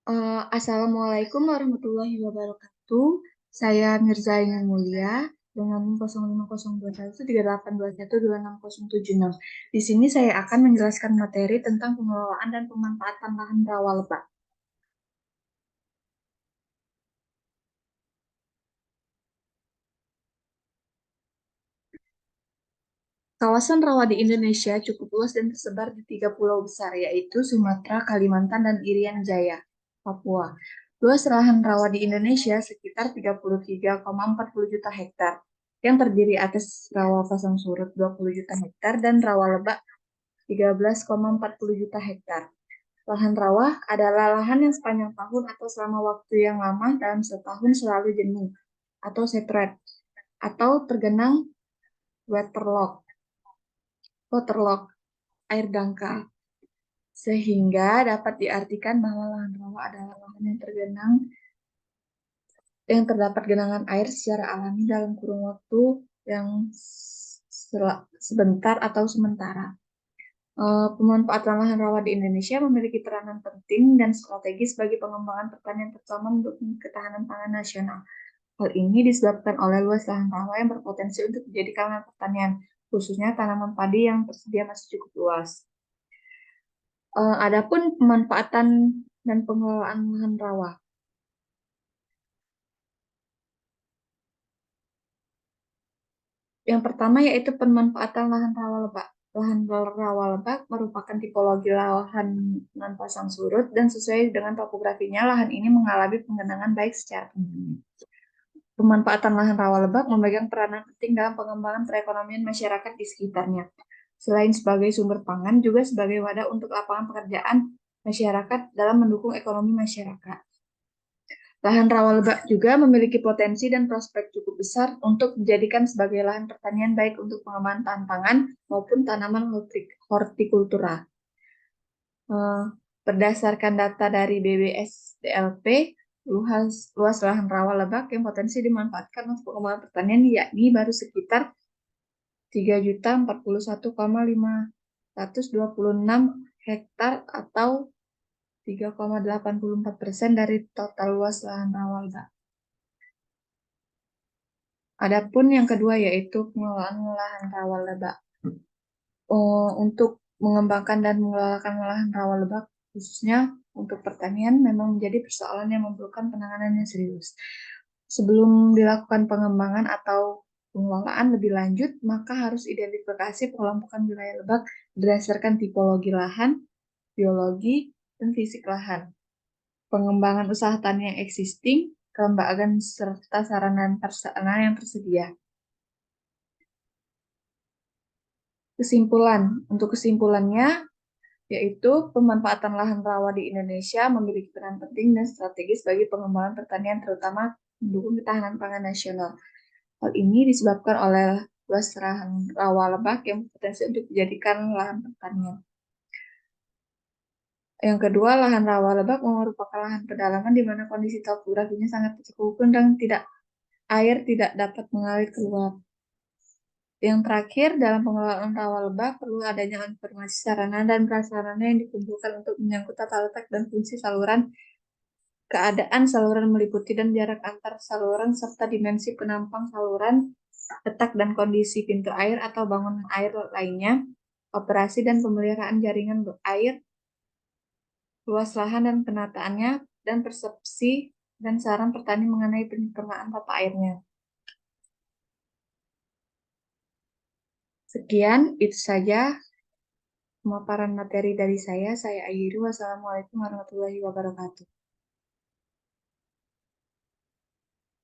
Assalamualaikum warahmatullahi wabarakatuh. Saya Mirza Ainul Mulia dengan NIM 05013821260676. Di sini saya akan menjelaskan materi tentang pengelolaan dan pemanfaatan lahan rawa lebak. Kawasan rawa di Indonesia cukup luas dan tersebar di 3 pulau besar, yaitu Sumatera, Kalimantan, dan Irian Jaya, Papua. Luas lahan rawa di Indonesia sekitar 33,40 juta hektar, yang terdiri atas rawa pasang surut 20 juta hektar dan rawa lebak 13,40 juta hektar. Lahan rawa adalah lahan yang sepanjang tahun atau selama waktu yang lama dalam setahun selalu jenuh atau saturate atau tergenang waterlogged, air dangkal, sehingga dapat diartikan bahwa lahan rawa adalah lahan yang tergenang yang terdapat genangan air secara alami dalam kurun waktu yang sebentar atau sementara. Pemanfaatan lahan rawa di Indonesia memiliki peranan penting dan strategis bagi pengembangan pertanian terutama untuk ketahanan pangan nasional. Hal ini disebabkan oleh luas lahan rawa yang berpotensi untuk dijadikan lahan pertanian, khususnya tanaman padi yang tersedia masih cukup luas. Adapun pemanfaatan dan pengelolaan lahan rawa. Yang pertama yaitu pemanfaatan lahan rawa lebak. Lahan rawa lebak merupakan tipologi lahan non-pasang surut dan sesuai dengan topografinya, lahan ini mengalami penggenangan baik secara umum. Pemanfaatan lahan rawa lebak memegang peranan penting dalam pengembangan perekonomian masyarakat di sekitarnya. Selain sebagai sumber pangan, juga sebagai wadah untuk lapangan pekerjaan masyarakat dalam mendukung ekonomi masyarakat. Lahan rawa lebak juga memiliki potensi dan prospek cukup besar untuk dijadikan sebagai lahan pertanian baik untuk pengembangan pangan maupun tanaman hortikultura. Berdasarkan data dari BBSDLP, luas lahan rawa lebak yang potensi dimanfaatkan untuk pengembangan pertanian yakni baru sekitar 3.041,526 hektar atau 3,84% dari total luas lahan rawa lebak. Adapun yang kedua yaitu pengelolaan lahan rawa lebak. Untuk mengembangkan dan mengelolakan lahan rawa lebak, khususnya untuk pertanian, memang menjadi persoalan yang memerlukan penanganan yang serius. Sebelum dilakukan pengembangan atau pengelolaan lebih lanjut, maka harus identifikasi pengelompokan wilayah lebak berdasarkan tipologi lahan, biologi, dan fisik lahan. Pengembangan usaha tani yang existing, kelembagaan serta sarana dan prasarana yang tersedia. Untuk kesimpulannya, yaitu pemanfaatan lahan rawa di Indonesia memiliki peran penting dan strategis bagi pengembangan pertanian, terutama mendukung ketahanan pangan nasional. Hal ini disebabkan oleh luas lahan rawa lebak yang berpotensi untuk dijadikan lahan pertanian. Yang kedua, lahan rawa lebak merupakan lahan pedalaman di mana kondisi topografinya sangat terkukung dan air tidak dapat mengalir keluar. Yang terakhir, dalam pengelolaan rawa lebak perlu adanya informasi sarana dan prasarana yang dikumpulkan untuk menyangkut tata letak dan fungsi saluran, keadaan saluran meliputi dan jarak antar saluran serta dimensi penampang saluran, letak dan kondisi pintu air atau bangunan air lainnya, operasi dan pemeliharaan jaringan air, luas lahan dan penataannya, dan persepsi dan saran petani mengenai penyempurnaan tata airnya. Sekian, itu saja pemaparan materi dari saya. Saya akhiri. Wassalamualaikum warahmatullahi wabarakatuh.